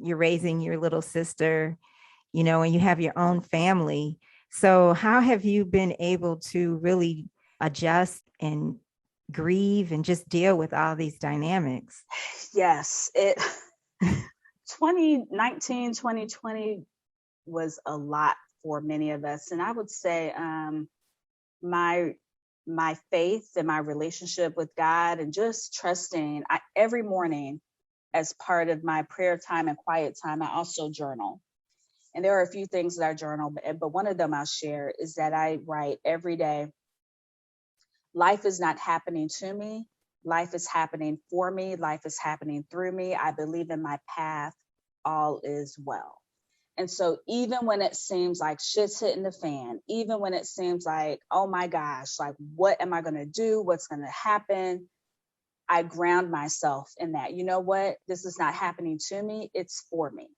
you're raising your little sister, and you have your own family. So how have you been able to really adjust and grieve and just deal with all these dynamics? Yes, 2019, 2020 was a lot for many of us. And I would say my faith and my relationship with God and just trusting, every morning as part of my prayer time and quiet time, I also journal. And there are a few things that I journal, but one of them I'll share is that I write every day, life is not happening to me. Life is happening for me. Life is happening through me. I believe in my path. All is well. And so even when it seems like shit's hitting the fan, even when it seems like, oh my gosh, like, what am I going to do? What's going to happen? I ground myself in that. You know what? This is not happening to me. It's for me.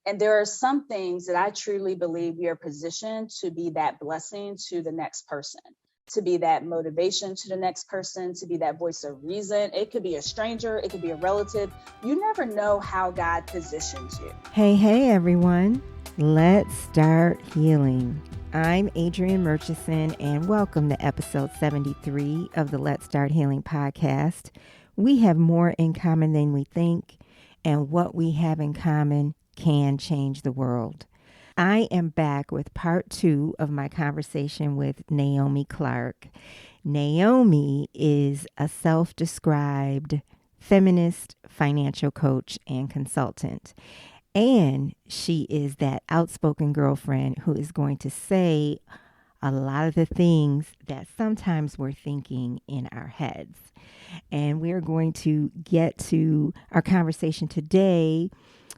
And there are some things that I truly believe we are positioned to be that blessing to the next person, to be that motivation to the next person, to be that voice of reason. It could be a stranger, it could be a relative. You never know how God positions you. Hey, everyone. Let's start healing. I'm Adrienne Murchison, and welcome to episode 73 of the Let's Start Healing podcast. We have more in common than we think, and what we have in common can change the world. I am back with part 2 of my conversation with Naomi Clark. Naomi is a self-described feminist financial coach and consultant. And she is that outspoken girlfriend who is going to say a lot of the things that sometimes we're thinking in our heads. And we're going to get to our conversation today,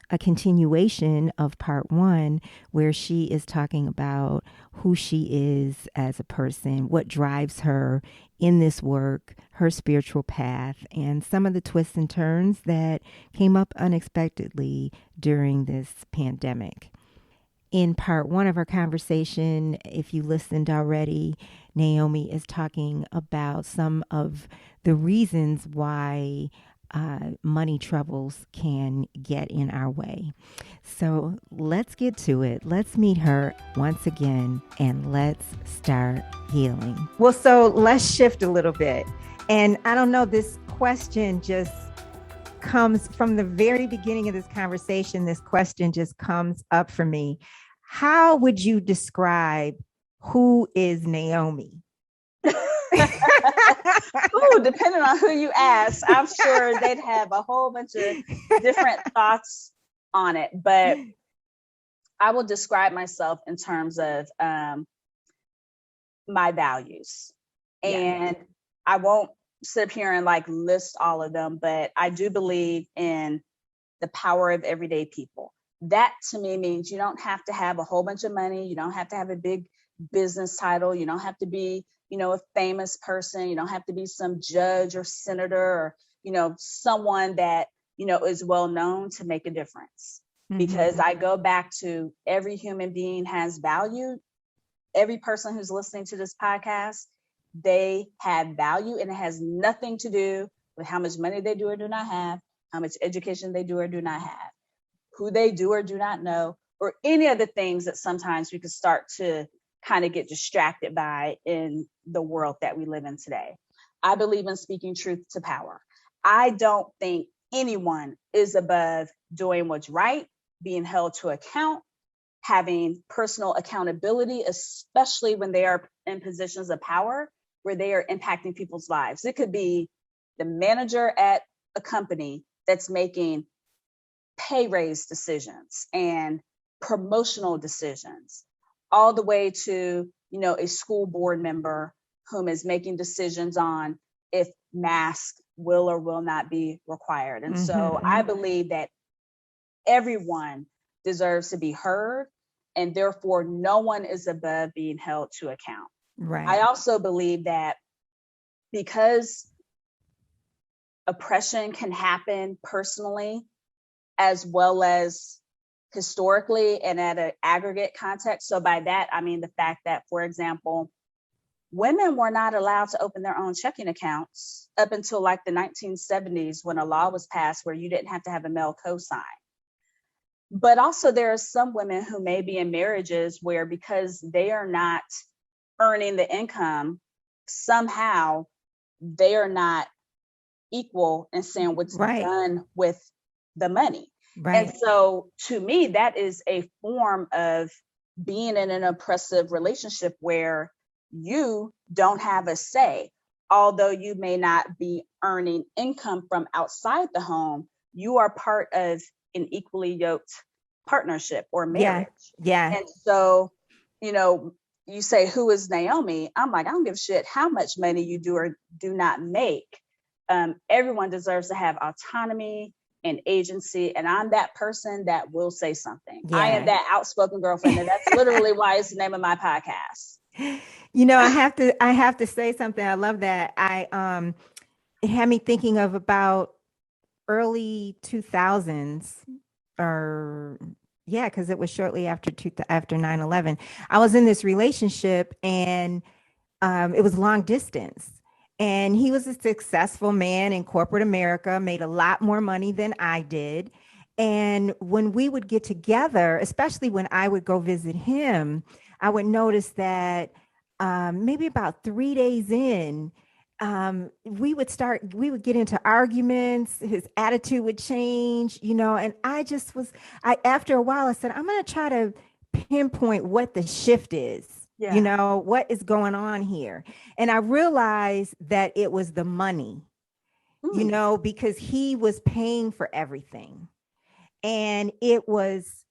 a continuation of part 1, where she is talking about who she is as a person, what drives her in this work, her spiritual path, and some of the twists and turns that came up unexpectedly during this pandemic. In part 1 of our conversation, if you listened already, Naomi is talking about some of the reasons why money troubles can get in our way. So let's get to it. Let's meet her once again and let's start healing. Well, so let's shift a little bit. And I don't know, this question just comes from the very beginning of this conversation. This question just comes up for me. How would you describe who is Naomi? Ooh, depending on who you ask, I'm sure they'd have a whole bunch of different thoughts on it. But I will describe myself in terms of my values. Yeah. And I won't sit up here and list all of them, but I do believe in the power of everyday people. That to me means you don't have to have a whole bunch of money. You don't have to have a big business title. You don't have to be a famous person. You don't have to be some judge or senator or, someone that, is well known to make a difference. Mm-hmm. Because I go back to every human being has value. Every person who's listening to this podcast, they have value, and it has nothing to do with how much money they do or do not have, how much education they do or do not have, who they do or do not know, or any of the things that sometimes we could start to kind of get distracted by in the world that we live in today. I believe in speaking truth to power. I don't think anyone is above doing what's right, being held to account, having personal accountability, especially when they are in positions of power where they are impacting people's lives. It could be the manager at a company that's making pay raise decisions and promotional decisions, all the way to, a school board member whom is making decisions on if masks will or will not be required. And so I believe that everyone deserves to be heard, and therefore no one is above being held to account. Right. I also believe that because oppression can happen personally as well as historically and at an aggregate context. So by that, I mean the fact that, for example, women were not allowed to open their own checking accounts up until the 1970s, when a law was passed where you didn't have to have a male cosign. But also there are some women who may be in marriages where, because they are not earning the income, somehow they are not equal in saying what's Right. done with the money. And Right. so to me, that is a form of being in an oppressive relationship where you don't have a say. Although you may not be earning income from outside the home, you are part of an equally yoked partnership or Yeah. marriage. Yeah. And so, you know, you say, who is Naomi? I'm like, I don't give a shit how much money you do or do not make. Everyone deserves to have autonomy and agency. And I'm that person that will say something. I am Yeah. that outspoken girlfriend. And that's literally why it's the name of my podcast. I have to say something. I love that. It had me thinking of about early 2000s, or yeah, because it was shortly after 9/11. I was in this relationship, and it was long distance. And he was a successful man in corporate America, made a lot more money than I did. And when we would get together, especially when I would go visit him, I would notice that maybe about 3 days in, we would get into arguments. His attitude would change, and after a while, I said, I'm going to try to pinpoint what the shift is. Yeah. What is going on here? And I realized that it was the money, Mm. because he was paying for everything. And it was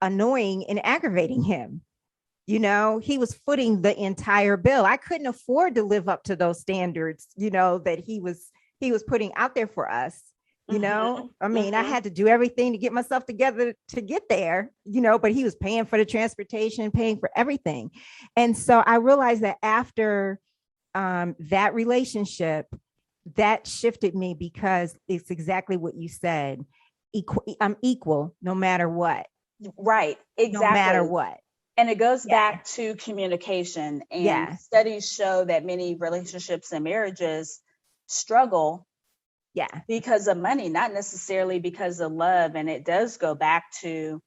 annoying and aggravating him. He was footing the entire bill. I couldn't afford to live up to those standards, that he was putting out there for us. Mm-hmm. I mean, I Mm-hmm. had to do everything to get myself together to get there, but he was paying for the transportation, paying for everything. And so I realized that after that relationship, that shifted me, because it's exactly what you said. I'm equal no matter what. Right. No matter Exactly. what. And it goes Yeah. back to communication. And Yeah. studies show that many relationships and marriages struggle Yeah. because of money, not necessarily because of love. And it does go back to,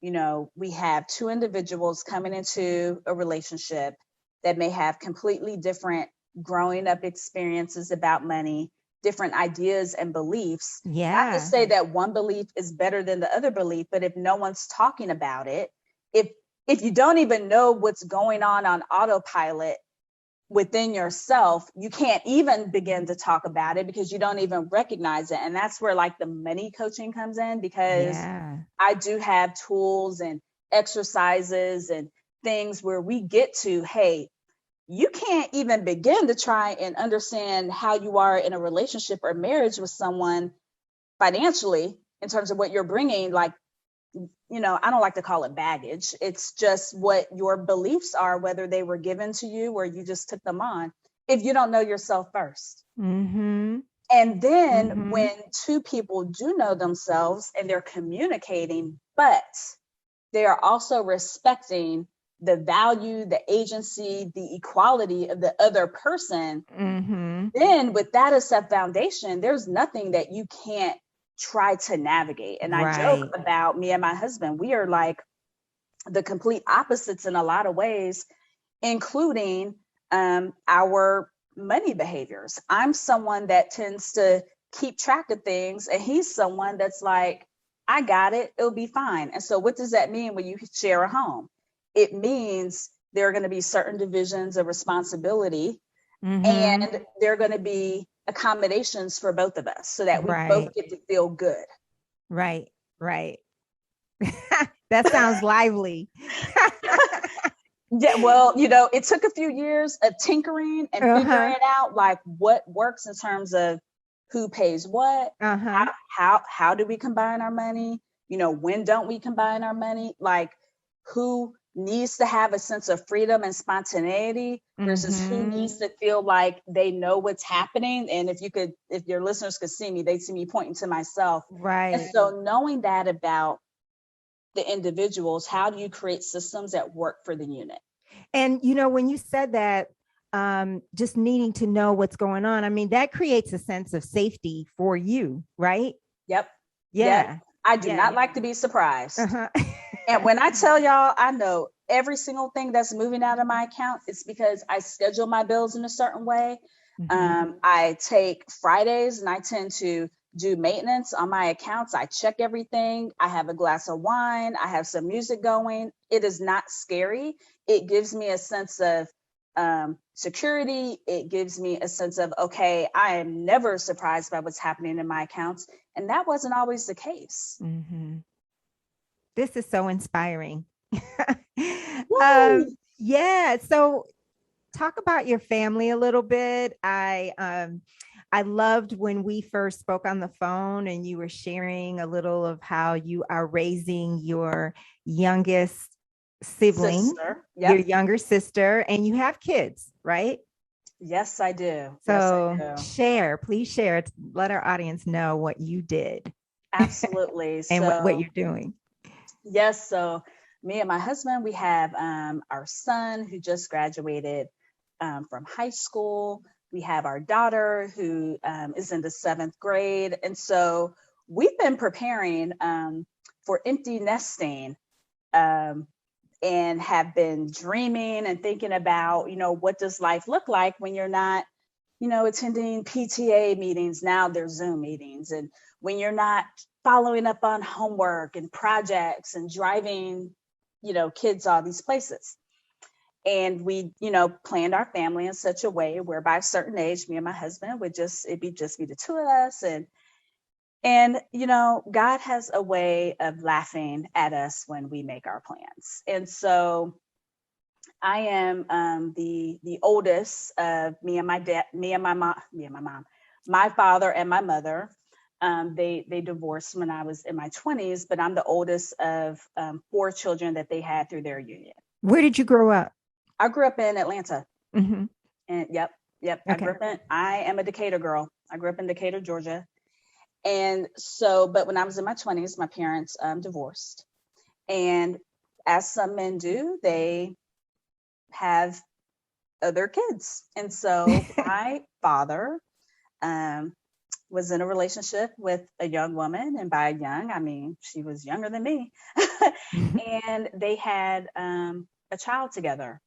we have two individuals coming into a relationship that may have completely different growing up experiences about money, different ideas and beliefs. Not to Yeah. say that one belief is better than the other belief, but if no one's talking about it, if if you don't even know what's going on autopilot within yourself, you can't even begin to talk about it because you don't even recognize it. And that's where like the money coaching comes in, because Yeah. I do have tools and exercises and things where we get to, hey, you can't even begin to try and understand how you are in a relationship or marriage with someone financially in terms of what you're bringing. Like, I don't like to call it baggage. It's just what your beliefs are, whether they were given to you or you just took them on, if you don't know yourself first. Mm-hmm. And then Mm-hmm. when two people do know themselves and they're communicating, but they are also respecting the value, the agency, the equality of the other person, Mm-hmm. then with that as a foundation, there's nothing that you can't try to navigate. And I joke Right. about me and my husband, we are like the complete opposites in a lot of ways, including our money behaviors. I'm someone that tends to keep track of things, and he's someone that's like, I got it, it'll be fine. And so, what does that mean when you share a home? It means there are going to be certain divisions of responsibility, Mm-hmm. and there are going to be accommodations for both of us so that we both Right. get to feel good. Right. Right. That sounds lively. Yeah, well, it took a few years of tinkering and Uh-huh. figuring out like what works in terms of who pays what, Uh-huh. how do we combine our money, when don't we combine our money, like who needs to have a sense of freedom and spontaneity versus who Mm-hmm. needs to feel like they know what's happening. And if your listeners could see me, they'd see me pointing to myself. And Right. so knowing that about the individuals, how do you create systems that work for the unit? And when you said that, just needing to know what's going on, I mean, that creates a sense of safety for you, right? Yep. Yep. Yeah. I do not like to be surprised. Uh-huh. And when I tell y'all, I know every single thing that's moving out of my account, it's because I schedule my bills in a certain way. I take Fridays and I tend to do maintenance on my accounts. I check everything. I have a glass of wine. I have some music going. It is not scary. It gives me a sense of security. It gives me a sense of, okay, I am never surprised by what's happening in my accounts. And that wasn't always the case. This is so inspiring. Yay! Yeah. So talk about your family a little bit. I loved when we first spoke on the phone and you were sharing a little of how you are raising your youngest sibling, Sister. your Yep. younger sister, and you have kids, right? Yes, I do. Yes, I So do. please share, let our audience know what you did Absolutely. and what So, you're doing. yes, so me and my husband, we have our son who just graduated from high school. We have our daughter who is in the 7th grade. And so we've been preparing for empty nesting um, and have been dreaming and thinking about, what does life look like when you're not, attending PTA meetings. Now there's Zoom meetings. And when you're not following up on homework and projects and driving, kids all these places. And we, planned our family in such a way where by a certain age, me and my husband would it'd be just be the two of us. And God has a way of laughing at us when we make our plans. And so I am the oldest of me and my dad, me and my mom, my father and my mother. They divorced when I was in my 20s, but I'm the oldest of 4 children that they had through their union. Where did you grow up? I grew up in Atlanta. And yep. Okay. I am a Decatur girl. I grew up in Decatur, Georgia. And so, but when I was in my 20s, my parents divorced. And as some men do, they have other kids. And so my father was in a relationship with a young woman. And by young, I mean, she was younger than me. And they had a child together.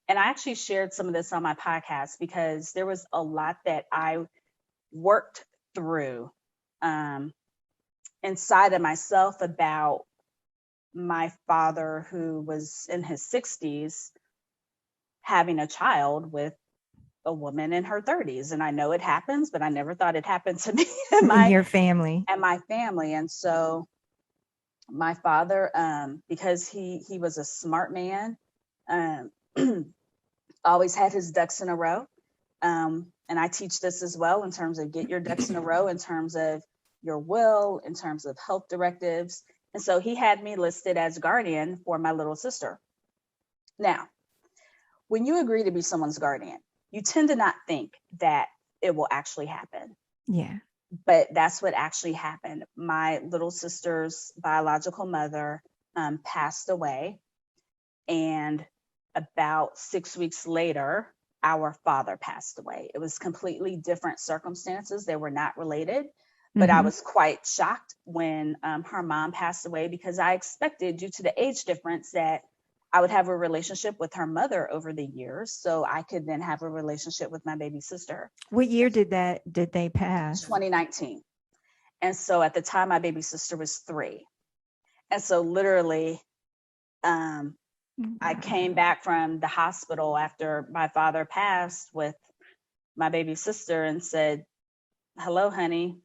And I actually shared some of this on my podcast because there was a lot that I worked through inside of myself about my father, who was in his 60s, having a child with a woman in her 30s. And I know it happens, but I never thought it happened to me In your family. and my family. And so my father, because he was a smart man, always had his ducks in a row. And I teach this as well in terms of get your ducks in a row, in terms of your will, in terms of health directives. And so he had me listed as guardian for my little sister. Now, when you agree to be someone's guardian, you tend to not think that it will actually happen. Yeah. But that's what actually happened. My little sister's biological mother passed away. And about 6 weeks later, our father passed away. It was completely different circumstances. They were not related. But I was quite shocked when her mom passed away, because I expected, due to the age difference, that I would have a relationship with her mother over the years, so I could then have a relationship with my baby sister. What year did they pass? 2019. And so at the time, my baby sister was 3. And so literally, I came back from the hospital after my father passed with my baby sister and said, "Hello, honey.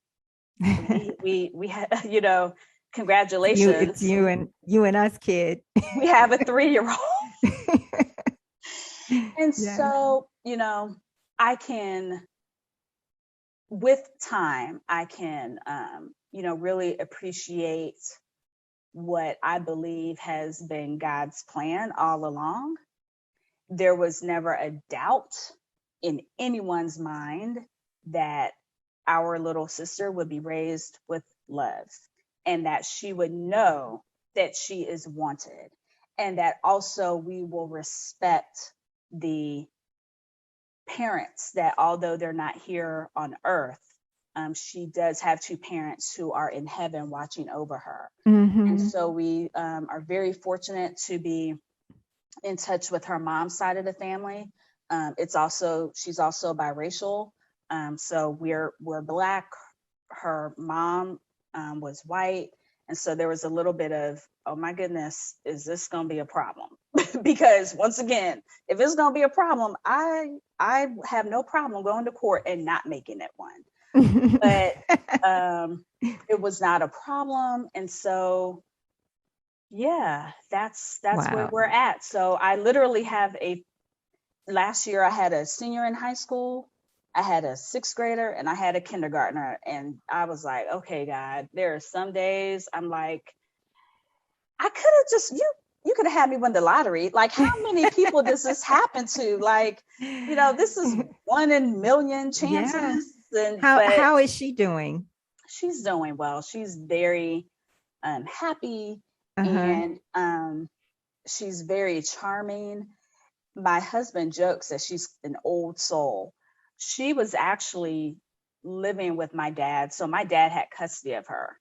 we had, congratulations. It's you and us, kid. We have a 3-year-old." And Yeah. so, I can, with time, I can, really appreciate what I believe has been God's plan all along. There was never a doubt in anyone's mind that our little sister would be raised with love, and that she would know that she is wanted, and that also we will respect the parents that, although they're not here on earth, she does have two parents who are in heaven watching over her. Mm-hmm. And so we are very fortunate to be in touch with her mom's side of the family. She's also biracial. So we're Black. Her mom was white. And so there was a little bit of, oh my goodness, is this going to be a problem? Because once again, if it's going to be a problem, I have no problem going to court and not making it one. But it was not a problem. And so, yeah, that's Wow. where we're at. So I literally have last year I had a senior in high school, I had a sixth grader, and I had a kindergartner. And I was like, okay, God, there are some days I'm like, I could have just, you could have had me win the lottery. Like, how many people does this happen to? Like, this is 1 in a million chances. Yeah. And how is she doing? She's doing well. She's very happy, Uh-huh. and she's very charming. My husband jokes that she's an old soul. She was actually living with my dad. So my dad had custody of her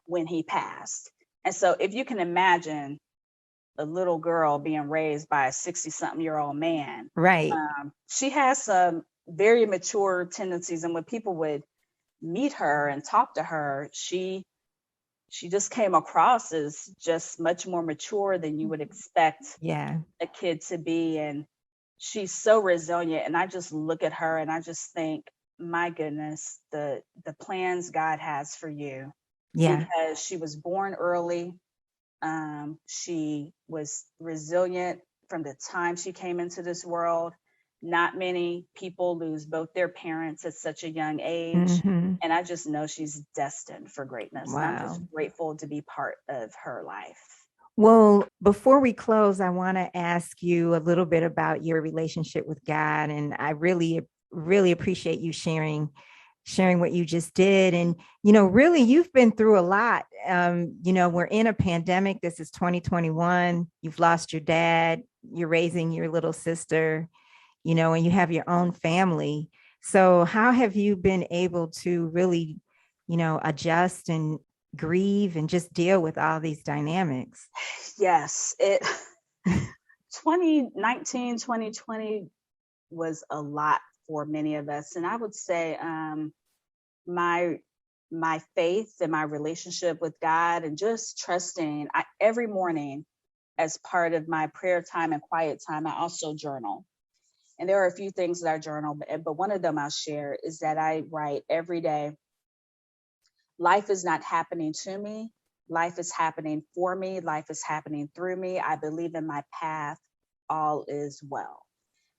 when he passed. And so if you can imagine a little girl being raised by a 60-something-year-old man, right? She has some very mature tendencies. And when people would meet her and talk to her, she just came across as just much more mature than you would expect a kid to be. And she's so resilient. And I just look at her and I just think, my goodness, the plans God has for you. Yeah. Because she was born early. She was resilient from the time she came into this world. Not many people lose both their parents at such a young age. Mm-hmm. And I just know she's destined for greatness. Wow. And I'm just grateful to be part of her life. Well, before we close, I want to ask you a little bit about your relationship with God. And I really, really appreciate you sharing what you just did. And, really, you've been through a lot. We're in a pandemic. This is 2021. You've lost your dad. You're raising your little sister, and you have your own family. So how have you been able to really, adjust and grieve and just deal with all these dynamics? Yes, 2019, 2020 was a lot for many of us. And I would say my faith and my relationship with God and just trusting, every morning as part of my prayer time and quiet time, I also journal. And there are a few things that I journal, but one of them I'll share is that I write every day, life is not happening to me. Life is happening for me. Life is happening through me. I believe in my path. All is well.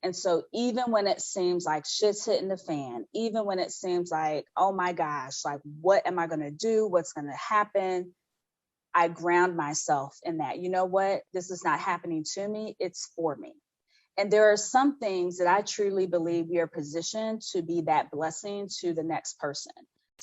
And so even when it seems like shit's hitting the fan, even when it seems like, oh my gosh, like, what am I going to do? What's going to happen? I ground myself in that. You know what? This is not happening to me. It's for me. And there are some things that I truly believe we are positioned to be that blessing to the next person,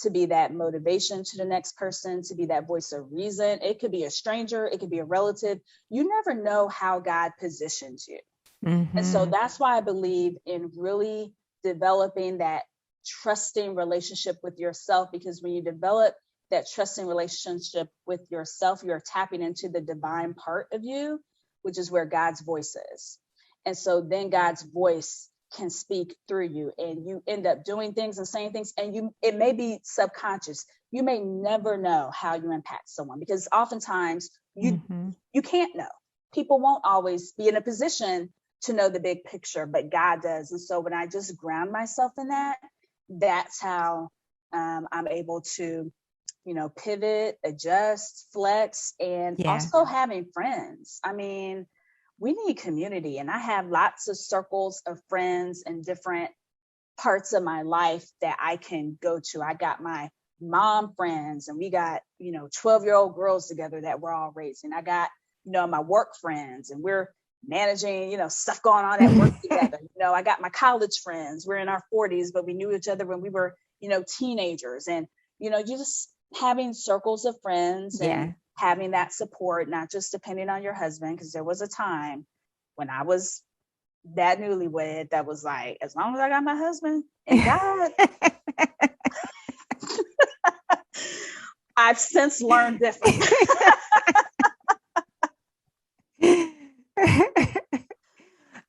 to be that motivation to the next person, to be that voice of reason. It could be a stranger, it could be a relative. You never know how God positions you. Mm-hmm. And so that's why I believe in really developing that trusting relationship with yourself, because when you develop that trusting relationship with yourself, you're tapping into the divine part of you, which is where God's voice is. And so then God's voice can speak through you, and you end up doing things and saying things, and it may be subconscious. You may never know how you impact someone, because oftentimes you can't know. People won't always be in a position to know the big picture, but God does. And so when I just ground myself in that, that's how I'm able to, pivot, adjust, flex, and also having friends. I mean, we need community, and I have lots of circles of friends in different parts of my life that I can go to. I got my mom friends, and we got, 12-year-old girls together that we're all raising. I got, my work friends, and we're managing, stuff going on at work together. I got my college friends. We're in our 40s, but we knew each other when we were, teenagers. And, you just having circles of friends and having that support, not just depending on your husband, because there was a time when I was that newlywed that was like, as long as I got my husband and God, I've since learned different.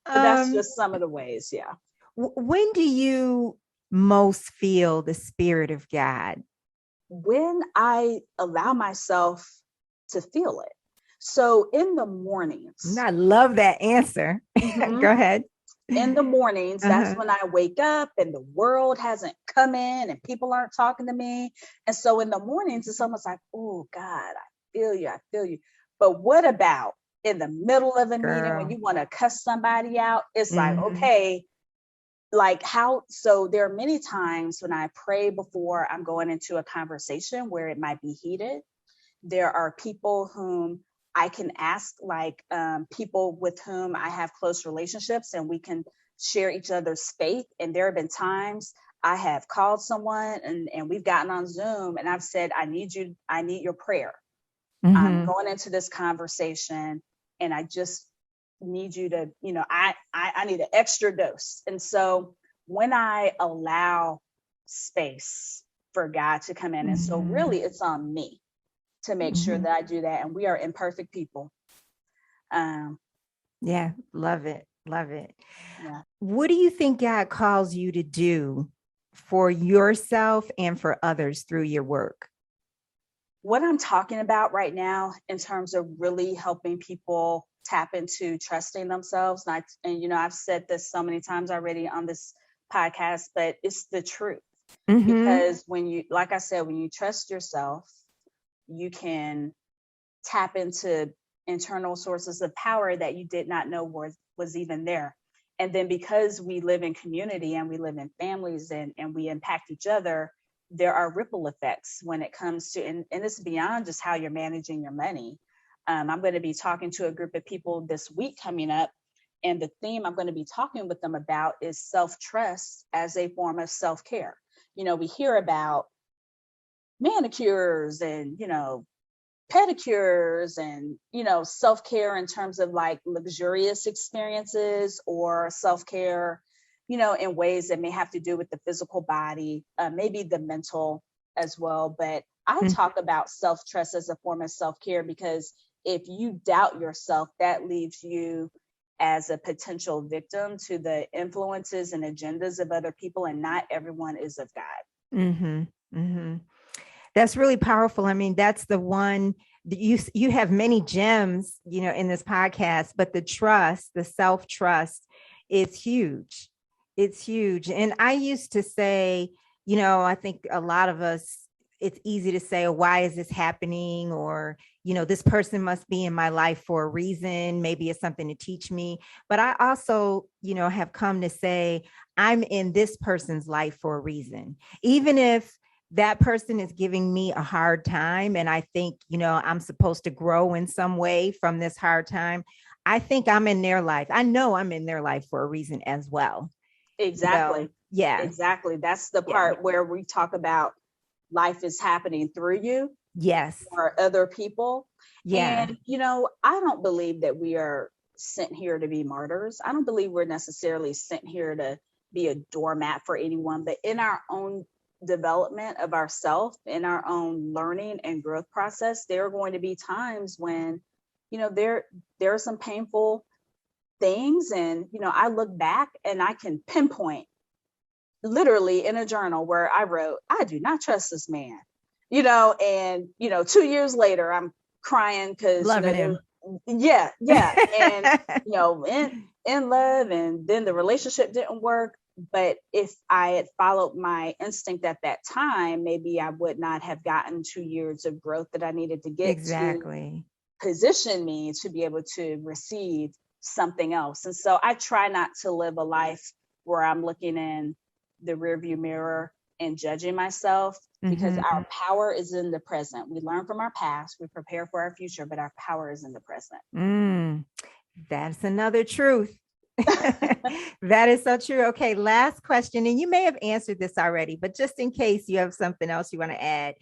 But that's just some of the ways. Yeah. When do you most feel the spirit of God? When I allow myself to feel it. So in the mornings. I love that answer. Go ahead. In the mornings, that's when I wake up and the world hasn't come in and people aren't talking to me. And so in the mornings, it's almost like, oh God, I feel you. I feel you. But what about in the middle of a meeting when you want to cuss somebody out? It's like, okay, like how, so there are many times when I pray before I'm going into a conversation where it might be heated. There are people whom I can ask, like people with whom I have close relationships, and we can share each other's faith. And there have been times I have called someone and we've gotten on Zoom and I've said, I need your prayer. I'm going into this conversation and I just need you to, I need an extra dose. And so when I allow space for God to come in, and so really it's on me to make sure that I do that. And we are imperfect people. Yeah, love it. Love it. Yeah. What do you think God calls you to do for yourself and for others through your work? What I'm talking about right now in terms of really helping people tap into trusting themselves. And I've said this so many times already on this podcast, but it's the truth. Because when you, like I said, when you trust yourself, you can tap into internal sources of power that you did not know was even there. And then because we live in community and we live in families and we impact each other, there are ripple effects when it comes to, and it's beyond just how you're managing your money. I'm going to be talking to a group of people this week coming up, and the theme I'm going to be talking with them about is self-trust as a form of self-care. We hear about manicures and, pedicures and, self-care in terms of like luxurious experiences or self-care, in ways that may have to do with the physical body, maybe the mental as well. But I talk about self-trust as a form of self-care because if you doubt yourself, that leaves you as a potential victim to the influences and agendas of other people, and not everyone is of God. That's really powerful. I mean, that's the one that you have many gems, in this podcast, but the self-trust is huge. It's huge. And I used to say, I think a lot of us, it's easy to say, oh, why is this happening? Or, this person must be in my life for a reason. Maybe it's something to teach me. But I also, have come to say, I'm in this person's life for a reason. Even if that person is giving me a hard time, and I think, I'm supposed to grow in some way from this hard time, I think I'm in their life. I know I'm in their life for a reason as well. Exactly. Yeah. Exactly. That's the part where we talk about life is happening through you. Yes. For other people. Yeah. And, I don't believe that we are sent here to be martyrs. I don't believe we're necessarily sent here to be a doormat for anyone, but in our own development of ourselves, in our own learning and growth process, there are going to be times when, there are some painful things. And, I look back and I can pinpoint literally in a journal where I wrote, I do not trust this man, and, 2 years later, I'm crying because, him. Yeah. And, in love, and then the relationship didn't work. But if I had followed my instinct at that time, maybe I would not have gotten 2 years of growth that I needed to get to position me to be able to receive something else. And so I try not to live a life where I'm looking in the rearview mirror and judging myself, because our power is in the present. We learn from our past, we prepare for our future, but our power is in the present. That's another truth. That is so true. Okay, last question. And you may have answered this already, but just in case you have something else you want to add,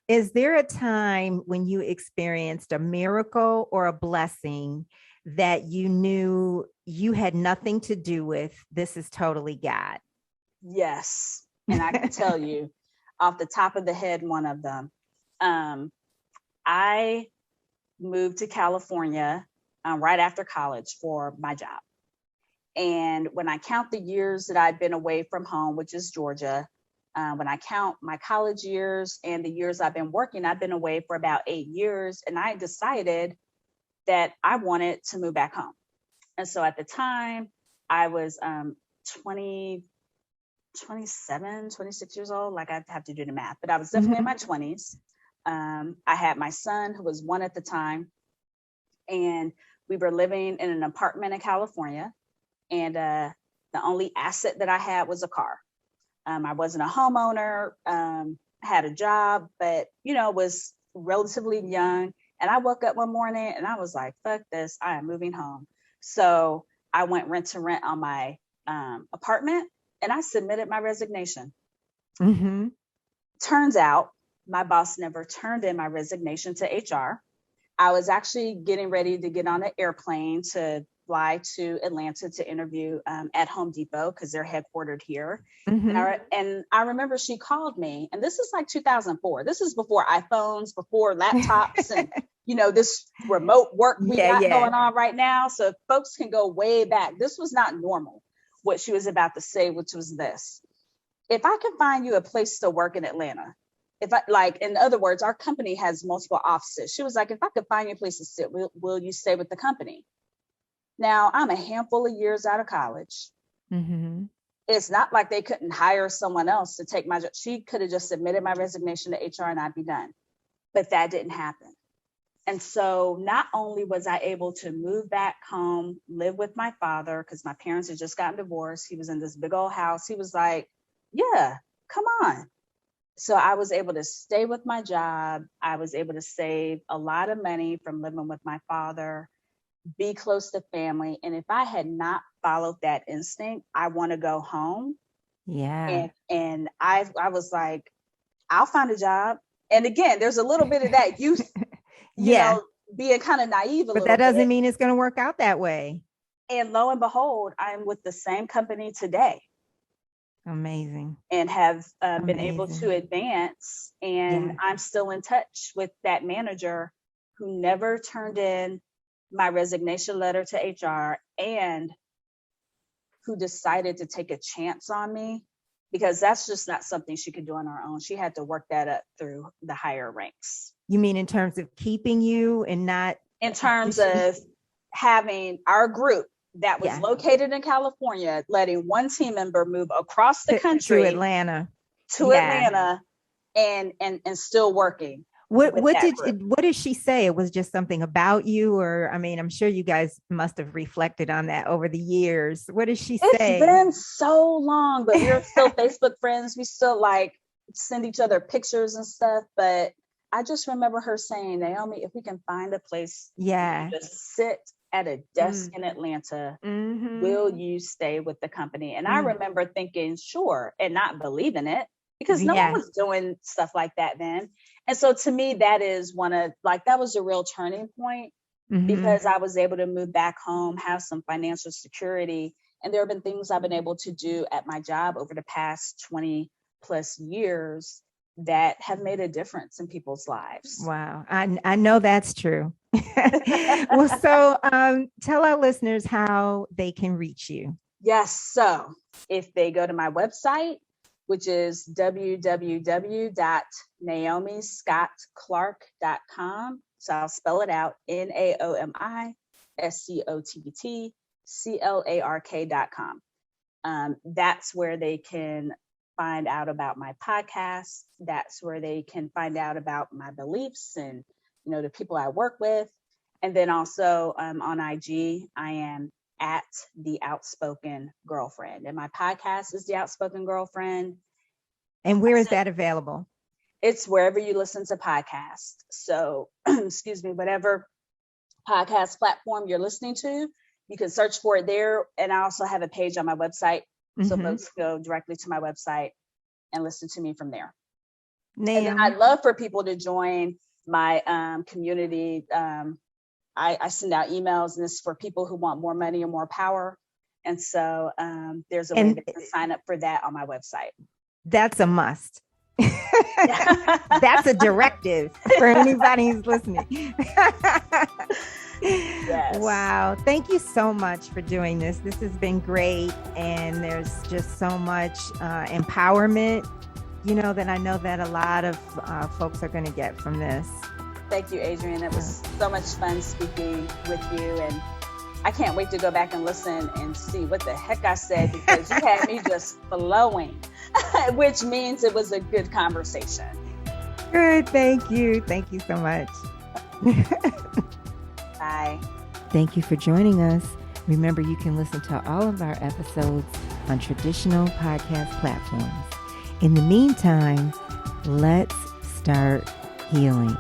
is there a time when you experienced a miracle or a blessing that you knew you had nothing to do with? This is totally God. Yes. And I can tell you off the top of the head, one of them. I moved to California right after college for my job. And when I count the years that I'd been away from home, which is Georgia, when I count my college years and the years I've been working, I've been away for about 8 years. And I decided that I wanted to move back home. And so at the time, I was 20, 27, 26 years old. Like, I'd have to do the math, but I was definitely in my 20s. I had my son, who was 1 at the time, and we were living in an apartment in California. And the only asset that I had was a car. I wasn't a homeowner, had a job, but, was relatively young. And I woke up one morning and I was like, fuck this, I am moving home. So I went rent to rent on my apartment, and I submitted my resignation. Mm-hmm. Turns out my boss never turned in my resignation to HR. I was actually getting ready to get on an airplane to fly to Atlanta to interview at Home Depot, because they're headquartered here. Mm-hmm. And I remember she called me, and this is like 2004. This is before iPhones, before laptops, and this remote work we got going on right now. So if folks can go way back, this was not normal. What she was about to say, which was this: if I can find you a place to work in Atlanta, in other words, our company has multiple offices. She was like, if I could find you a place to sit, will you stay with the company? Now, I'm a handful of years out of college. Mm-hmm. It's not like they couldn't hire someone else to take my job. She could have just submitted my resignation to HR and I'd be done. But that didn't happen. And so not only was I able to move back home, live with my father, because my parents had just gotten divorced. He was in this big old house. He was like, yeah, come on. So I was able to stay with my job. I was able to save a lot of money from living with my father, be close to family. And if I had not followed that instinct, I want to go home. Yeah. And I was like, I'll find a job. And again, there's a little bit of that youth, being kind of naive but that doesn't mean it's going to work out that way. And lo and behold, I'm with the same company today. Amazing. And have been able to advance. And I'm still in touch with that manager who never turned in my resignation letter to HR and who decided to take a chance on me, because that's just not something she could do on her own. She had to work that up through the higher ranks. You mean in terms of keeping you and not? In terms of having our group that was located in California, letting one team member move across the country to Atlanta, and still working. What did she say? It was just something about you, or I mean, I'm sure you guys must have reflected on that over the years. What did she say? It's been so long, but we're still Facebook friends. We still send each other pictures and stuff. But I just remember her saying, Naomi, if we can find a place to just sit at a desk in Atlanta, will you stay with the company? And I remember thinking, sure, and not believing it, because no one was doing stuff like that then. And so to me, that is that was a real turning point, because I was able to move back home, have some financial security. And there have been things I've been able to do at my job over the past 20 plus years that have made a difference in people's lives. Wow. I know that's true. Well, so tell our listeners how they can reach you. Yes. So if they go to my website, which is www.naomiscottclark.com. So I'll spell it out, NaomiScottClark.com. That's where they can find out about my podcast. That's where they can find out about my beliefs and, the people I work with. And then also on IG, I am at the Outspoken Girlfriend. And my podcast is the Outspoken Girlfriend. And where is that available? It's wherever you listen to podcasts. So, whatever podcast platform you're listening to, you can search for it there. And I also have a page on my website. So folks go directly to my website and listen to me from there. And then I'd love for people to join my community. I send out emails, and this is for people who want more money and more power. And so there's a way to sign up for that on my website. That's a must. That's a directive for anybody who's listening. Yes. Wow. Thank you so much for doing this. This has been great. And there's just so much empowerment, that I know that a lot of folks are going to get from this. Thank you, Adrienne. It was so much fun speaking with you. And I can't wait to go back and listen and see what the heck I said, because you had me just flowing, which means it was a good conversation. Good. Thank you. Thank you so much. Bye. Thank you for joining us. Remember, you can listen to all of our episodes on traditional podcast platforms. In the meantime, let's start healing.